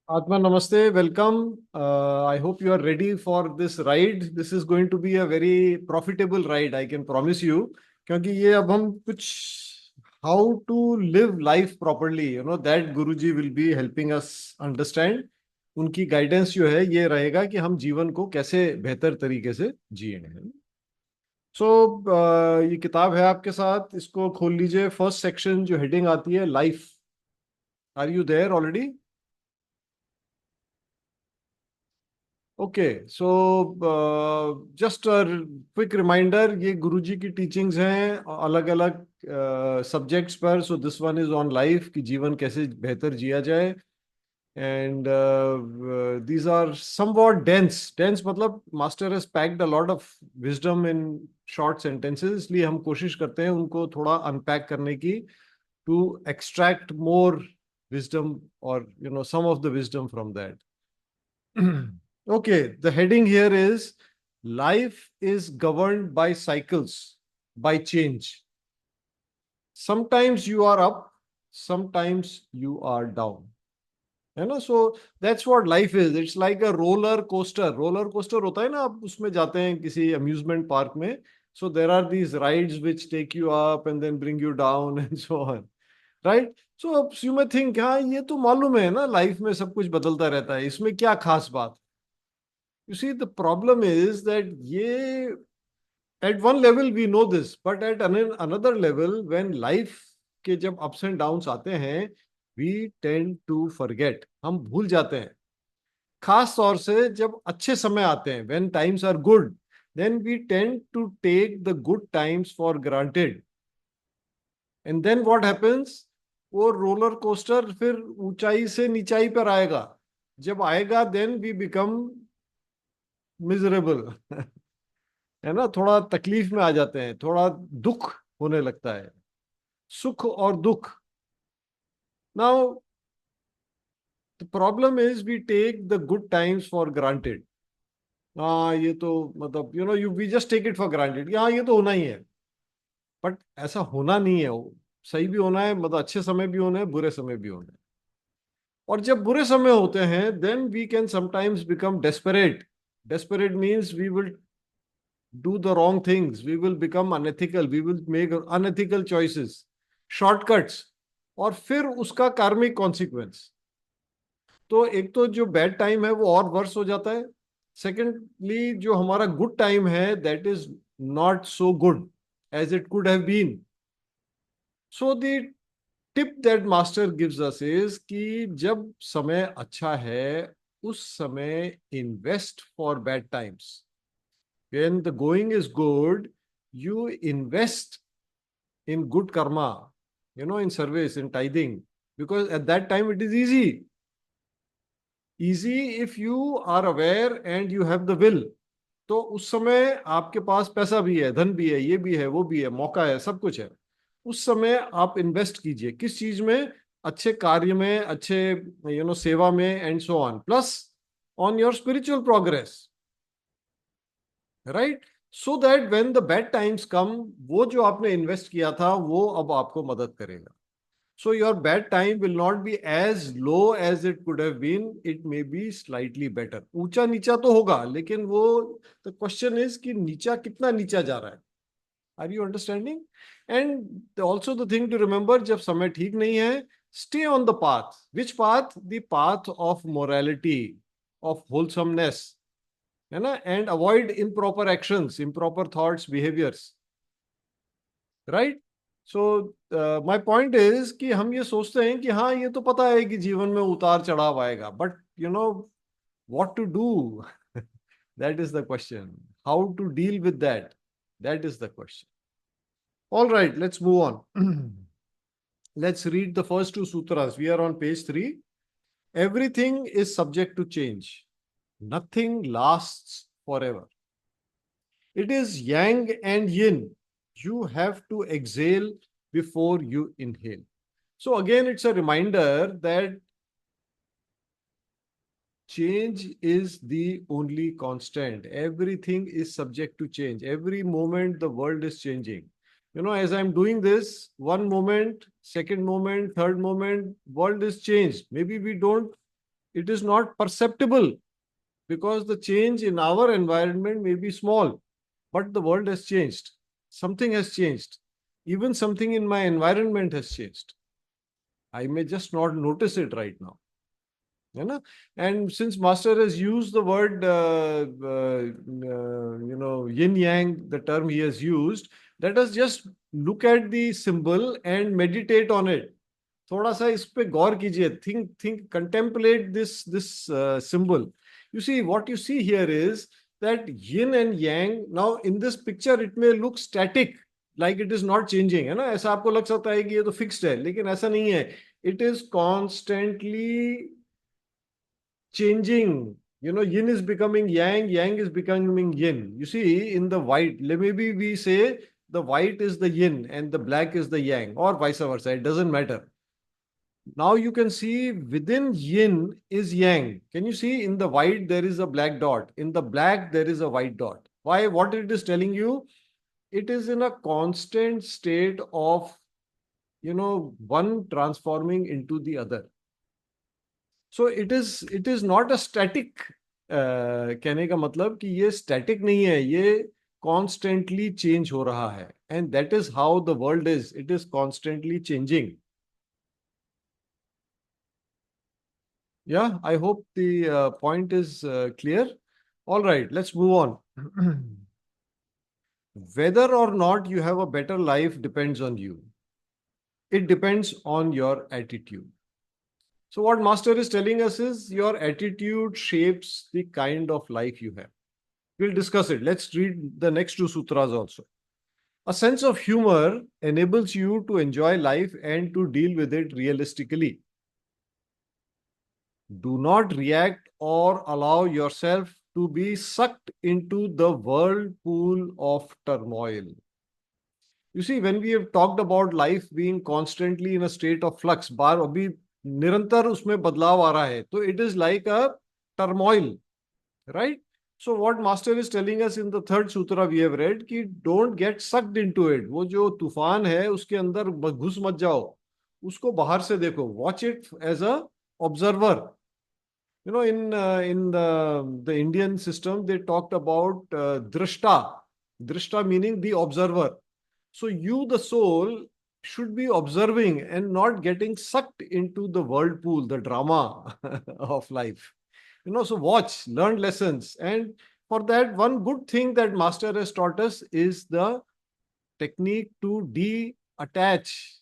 Atma, namaste. Welcome. I hope you are ready for this ride. This is going to be a very profitable ride, I can promise you. क्योंकि ये अब हम कुछ how to live life properly, that Guruji will be helping us understand. उनकी guidance जो है ये रहेगा कि हम जीवन को कैसे बेहतर तरीके से जिए हैं. सो ये किताब है आपके साथ, इसको खोल लीजिए. फर्स्ट सेक्शन जो हेडिंग आती है, life. Are you there already? Okay. So just quick reminder, ये गुरुजी की टीचिंग्स हैं अलग अलग सब्जेक्ट्स पर. So this one is on life, कि जीवन कैसे बेहतर जिया जाए. And these are somewhat dense. Dense मतलब master has packed a lot of wisdom in short sentences, इसलिए हम कोशिश करते हैं उनको थोड़ा अनपैक करने की, to extract more wisdom, or some of the wisdom from that. Okay, the heading here is life is governed by cycles, by change. Sometimes you are up, sometimes you are down. So that's what life is. It's like a roller coaster. Roller coaster होता है ना, आप उसमें जाते हैं किसी amusement park में. So there are these rides which take you up and then bring you down and so on. Right? So you may think, हाँ ये तो मालूम है ना, लाइफ में सब कुछ बदलता रहता है, इसमें क्या खास बात. You see, the problem is that ये at one level we know this, but at another level, when life के जब ups and downs आते हैं, we tend to forget. हम भूल जाते हैं. खास तौर से जब अच्छे समय आते हैं, when times are good, then we tend to take the good times for granted. And then what happens? वो रोलर कोस्टर फिर ऊंचाई से नीचाई पर आएगा. जब आएगा, देन वी बिकम मिजरेबल. है ना, थोड़ा तकलीफ में आ जाते हैं, थोड़ा दुख होने लगता है. सुख और दुख. Now the problem is we take the good times for granted. हाँ ये तो मतलब you we just take it for granted, हाँ ये तो होना ही है. बट ऐसा होना नहीं है. वो सही भी होना है, मतलब अच्छे समय भी होना है, बुरे समय भी होना है. और जब बुरे समय होते हैं, then we can sometimes become desperate. Desperate means we will do the wrong things, we will become unethical, we will make unethical choices, shortcuts, और फिर उसका कार्मिक कॉन्सिक्वेंस. तो एक तो जो बैड टाइम है वो और वर्स हो जाता है. सेकेंडली, जो हमारा गुड टाइम है, that is not so good as it could have been. So the tip that master gives us is कि जब समय अच्छा है, उस समय invest for bad times. When the going is good, you invest in good karma, in service, in tithing, because at that time it is easy. Easy if you are aware and you have the will. तो उस समय आपके पास पैसा भी है, धन भी है, ये भी है, वो भी है, मौका है, सब कुछ है. उस समय आप इन्वेस्ट कीजिए. किस चीज में? अच्छे कार्य में, अच्छे सेवा में, and so on, plus on your spiritual progress. Right? So that when the bad times come, वो जो आपने इन्वेस्ट किया था वो अब आपको मदद करेगा. So your bad time will not be as low as it could have been, it may be slightly better. ऊंचा नीचा तो होगा, लेकिन वो द क्वेश्चन इज कि नीचा कितना नीचा जा रहा है. Are you understanding? And also the thing to remember, जब समय ठीक नहीं है, stay on the path. Which path? The path of morality, of wholesomeness, है ना, and avoid improper actions, improper thoughts, behaviours. Right? So my point is कि हम ये सोचते हैं कि हाँ ये तो पता है कि जीवन में उतार चढ़ाव आएगा, but what to do? That is the question. How to deal with that? That is the question. All right, let's move on. Let's read the first two sutras. We are on page 3. Everything is subject to change. Nothing lasts forever. It is yang and yin. You have to exhale before you inhale. So again, it's a reminder that change is the only constant. Everything is subject to change. Every moment the world is changing. As I'm doing this, one moment, second moment, third moment, world is changed. Maybe we don't it is not perceptible because the change in our environment may be small, but the world has changed. Something has changed. Even something in my environment has changed. I may just not notice it right now. You know? And since Master has used the word, yin yang, the term he has used, let us just look at the symbol and meditate on it. थोड़ा सा इस पे गौर कीजिए. Think, contemplate this symbol. You see, what you see here is that yin and yang. Now, in this picture, it may look static, like it is not changing, है ना? ऐसा आपको लग सकता है कि ये तो fixed है, लेकिन ऐसा नहीं है. It is constantly changing. Yin is becoming yang, yang is becoming yin. You see, in the white, maybe we say the white is the yin and the black is the yang, or vice versa. It doesn't matter. Now you can see within yin is yang. Can you see in the white there is a black dot? In the black there is a white dot. Why? What it is telling you? It is in a constant state of, one transforming into the other. So it is not a static. कहने का मतलब कि ये static नहीं है, ये constantly change हो रहा है. And that is how the world is. It is constantly changing. Yeah, I hope the point is clear. All right, let's move on. Whether or not you have a better life depends on you. It depends on your attitude. So what Master is telling us is your attitude shapes the kind of life you have. We'll discuss it. Let's read the next two sutras also. A sense of humor enables you to enjoy life and to deal with it realistically. Do not react or allow yourself to be sucked into the whirlpool of turmoil. You see, when we have talked about life being constantly in a state of flux, बार अभी निरंतर उसमें बदलाव आ रहा है, तो it is like a turmoil, right? So what Master is telling us in the third sutra we have read कि don't get sucked into it. वो जो तूफान है उसके अंदर घुस मत जाओ, उसको बाहर से देखो. Watch it as a observer. In the Indian system, they talked about drishta. Drishta meaning the observer. So you, the soul, should be observing and not getting sucked into the whirlpool, the drama of life. So watch, learn lessons. And for that, one good thing that Master has taught us is the technique to detach.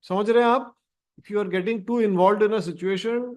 समझ रहे हैं आप? If you are getting too involved in a situation,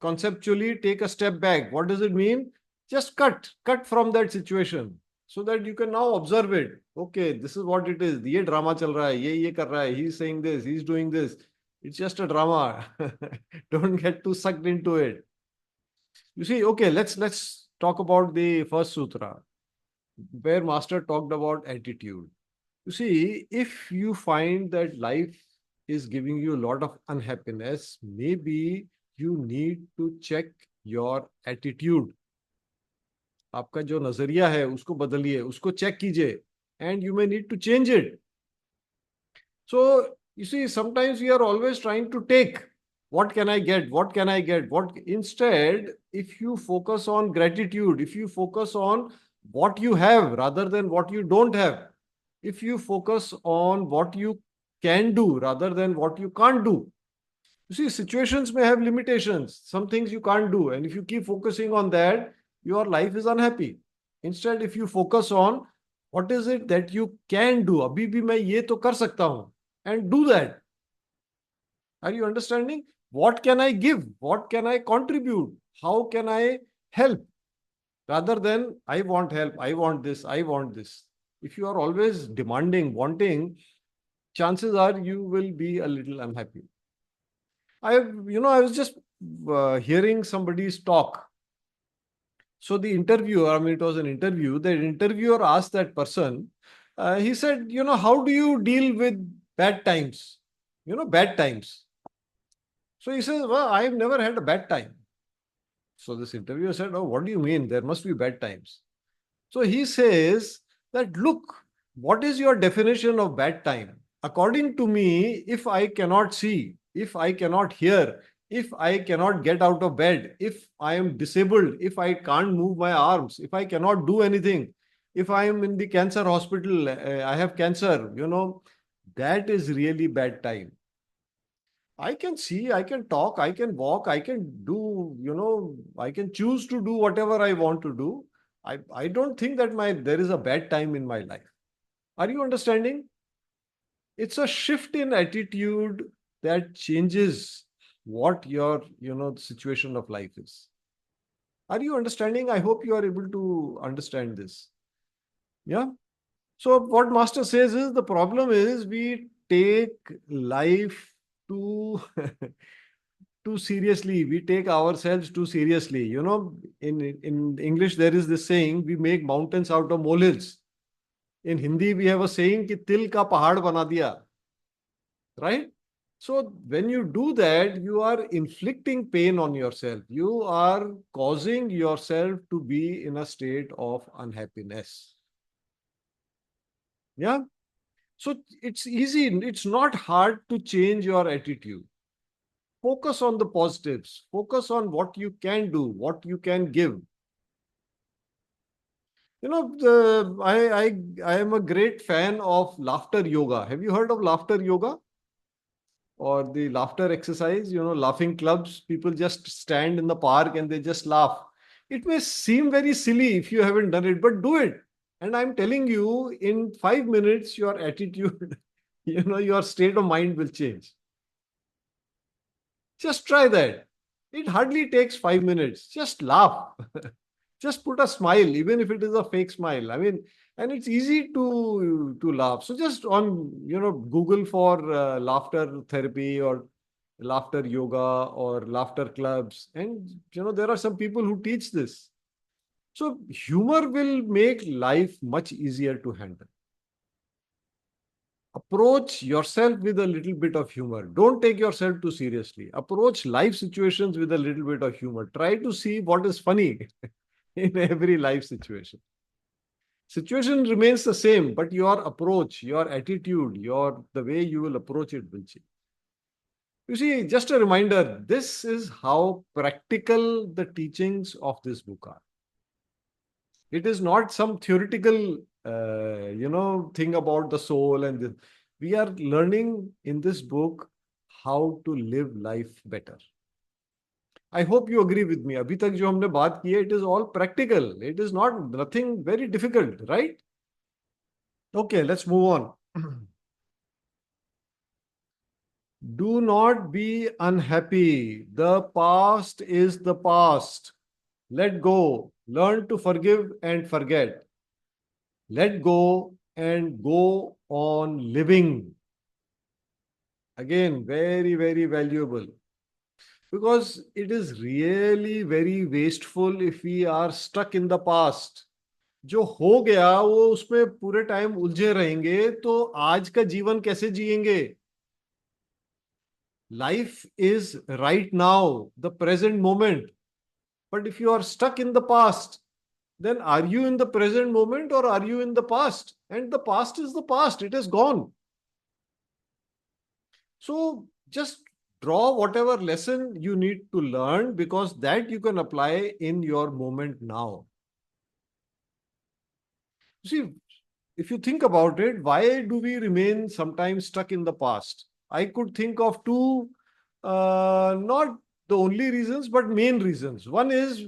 conceptually take a step back. What does it mean? Just cut from that situation so that you can now observe it. Okay, this is what it is. ये drama चल रहा है, ये कर रहा है, he's saying this, he's doing this. It's just a drama. Don't get too sucked into it. You see, okay, let's talk about the first sutra where Master talked about attitude. You see, if you find that life is giving you a lot of unhappiness, maybe you need to check your attitude. आपका जो नजरिया है उसको बदलिए, उसको check कीजिए, and you may need to change it. So you see, sometimes we are always trying to take. What can I get? What can I get? Instead, if you focus on gratitude, if you focus on what you have rather than what you don't have, if you focus on what you can do rather than what you can't do. You see, situations may have limitations. Some things you can't do. And if you keep focusing on that, your life is unhappy. Instead, if you focus on what is it that you can do, abhi bhi main ye to kar sakta hu, and do that. Are you understanding? What can I give? What can I contribute? How can I help? Rather than, I want help, I want this, I want this. If you are always demanding, wanting, chances are you will be a little unhappy. I was just hearing somebody's talk. So the interviewer, it was an interview. The interviewer asked that person, he said, how do you deal with bad times? Bad times. So he says, well, I've never had a bad time. So this interviewer said, oh, what do you mean? There must be bad times. So he says that, look, what is your definition of bad time? According to me, if I cannot see, if I cannot hear, If I cannot get out of bed, if I am disabled, if I can't move my arms, if I cannot do anything, if I am in the cancer hospital, I have cancer, that is really bad time. I can see, I can talk, I can walk, I can do, I can choose to do whatever I want to do. I don't think that there is a bad time in my life. Are you understanding? It's a shift in attitude that changes what your, situation of life is. Are you understanding? I hope you are able to understand this. Yeah. So what master says is the problem is we take life too too seriously. We take ourselves too seriously. In English there is this saying, we make mountains out of molehills. In Hindi we have a saying कि तिल का पहाड़ बना दिया, right? So when you do that, you are inflicting pain on yourself. You are causing yourself to be in a state of unhappiness. Yeah. So it's easy. It's not hard to change your attitude. Focus on the positives. Focus on what you can do, what you can give. I am a great fan of laughter yoga. Have you heard of laughter yoga? Or the laughter exercise, laughing clubs? People just stand in the park and they just laugh. It may seem very silly if you haven't done it, but do it. And I'm telling you, in 5 minutes, your attitude, your state of mind will change. Just try that. It hardly takes 5 minutes. Just laugh. Just put a smile, even if it is a fake smile. I mean, and it's easy to laugh. So just on, Google for laughter therapy or laughter yoga or laughter clubs. And, there are some people who teach this. So humor will make life much easier to handle. Approach yourself with a little bit of humor. Don't take yourself too seriously. Approach life situations with a little bit of humor. Try to see what is funny in every life situation. Situation remains the same, but your approach, your attitude, the way you will approach it will change. You see, just a reminder, this is how practical the teachings of this book are. It is not some theoretical, thing about the soul and this. We are learning in this book how to live life better. I hope you agree with me. अभी तक जो हमने बात की है, it is all practical. It is not nothing very difficult, right? Okay, let's move on. Do not be unhappy. The past is the past. Let go. Learn to forgive and forget. Let go and go on living. Again, very, very valuable. Because it is really very wasteful if we are stuck in the past. जो हो गया वो उसमें पूरे time उलझे रहेंगे तो आज का जीवन कैसे जिएंगे? Life is right now, the present moment. But if you are stuck in the past, then are you in the present moment or are you in the past? And the past is the past, it is gone. So just draw whatever lesson you need to learn, because that you can apply in your moment now. See, if you think about it, why do we remain sometimes stuck in the past? I could think of two, not the only reasons, but main reasons. One is,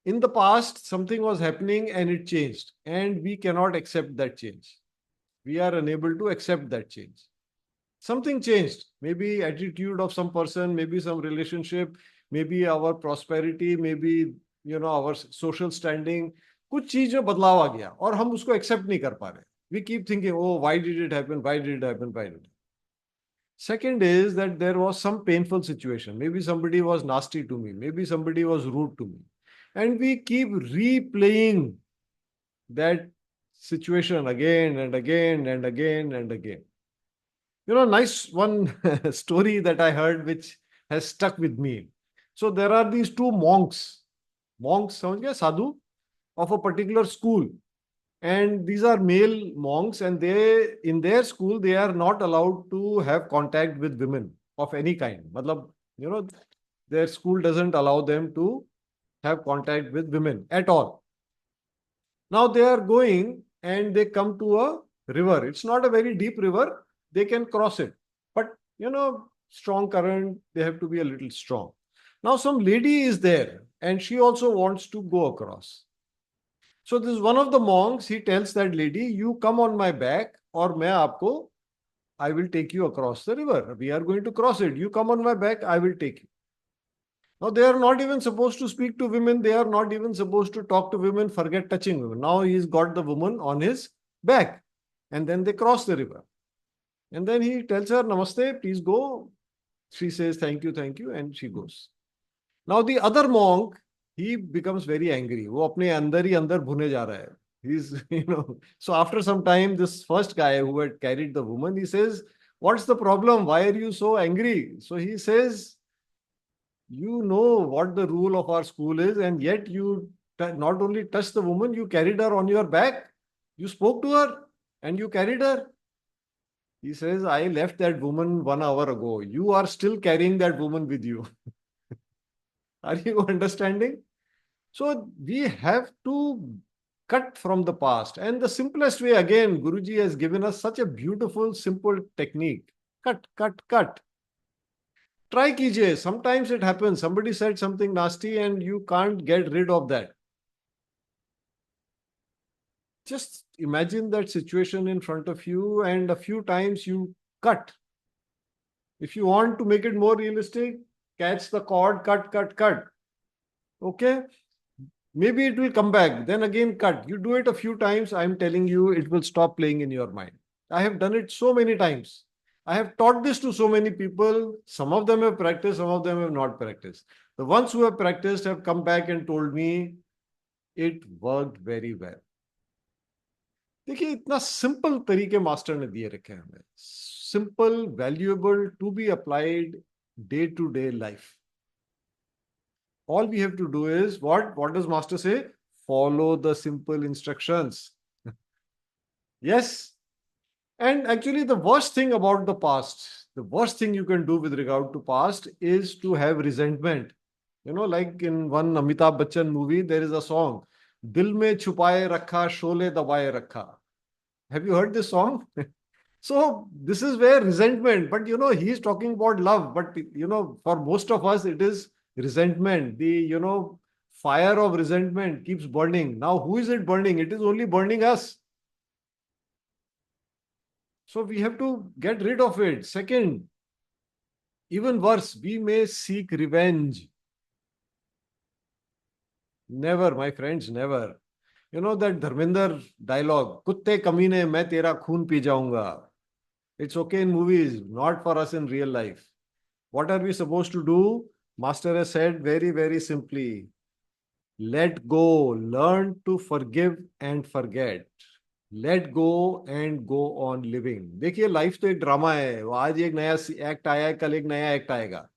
in the past, something was happening and it changed, and we cannot accept that change. We are unable to accept that change. Something changed, maybe attitude of some person, maybe some relationship, maybe our prosperity, maybe our social standing. कुछ चीज में बदलाव आ गया और हम उसको accept नहीं कर पा रहे. We keep thinking, oh, why did it happen? Why did it happen? Why did it? Second is that there was some painful situation. Maybe somebody was nasty to me. Maybe somebody was rude to me. And we keep replaying that situation again and again and again and again. Nice one story that I heard which has stuck with me. So there are these two monks, समझ गए, sadhu, of a particular school. And these are male monks, and in their school, they are not allowed to have contact with women of any kind. मतलब You know, their school doesn't allow them to have contact with women at all. Now they are going and they come to a river. It's not a very deep river. They can cross it. But, strong current, they have to be a little strong. Now some lady is there and she also wants to go across. So this is one of the monks. He tells that lady, you come on my back or I will take you across the river. We are going to cross it. You come on my back, I will take you. Now, they are not even supposed to speak to women. They are not even supposed to talk to women, forget touching women. Now, he's got the woman on his back. And then they cross the river. And then he tells her, Namaste, please go. She says, thank you. And she goes. Now, the other monk, he becomes very angry. वो अपने अंदर ही अंदर भुने जा रहा है. He's, so after some time, this first guy who had carried the woman, he says, what's the problem? Why are you so angry? So he says, you know what the rule of our school is, and yet you not only touched the woman, you carried her on your back. You spoke to her and you carried her. He says, I left that woman 1 hour ago. You are still carrying that woman with you. Are you understanding? So we have to cut from the past. And the simplest way, again, Guruji has given us such a beautiful, simple technique. Cut, cut, cut. Try कीजिए. Sometimes it happens. Somebody said something nasty and you can't get rid of that. Just imagine that situation in front of you and a few times you cut. If you want to make it more realistic, catch the cord, cut, cut, cut. Okay? Maybe it will come back. Then again, cut. You do it a few times. I'm telling you, it will stop playing in your mind. I have done it so many times. I have taught this to so many people. Some of them have practiced, some of them have not practiced. The ones who have practiced have come back and told me it worked very well. देखिए इतना simple तरीके master ने दिए रखे हैं हमें. Simple, valuable, to be applied day to day life. All we have to do is what? What does master say? Follow the simple instructions. Yes. And actually the worst thing about the past, the worst thing you can do with regard to past is to have resentment. Like in one Amitabh Bachchan movie, there is a song, Dil mein chupaye rakha, shole dabaye rakha. Have you heard this song? So this is where resentment, but he is talking about love, but for most of us, it is resentment. The, fire of resentment keeps burning. Now, who is it burning? It is only burning us. So we have to get rid of it. Second, even worse, we may seek revenge. Never, my friends, never. You know that Dharmender dialogue, Kutte kamine, main tera khoon pee jaunga. It's okay in movies, not for us in real life. What are we supposed to do? Master has said very, very simply, let go, learn to forgive and forget. Let go and go on living. देखिए life तो एक drama है. वो आज एक नया act आया है, कल एक नया एक्ट आएगा,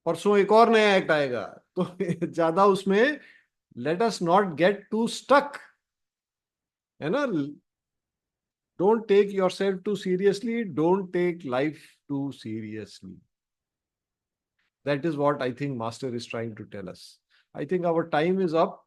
परसों एक और नया एक्ट आएगा. तो ज्यादा उसमें let us not get too stuck. है ना? Don't take yourself too seriously. Don't take life too seriously. That is what I think Master is trying to tell us. I think our time is up.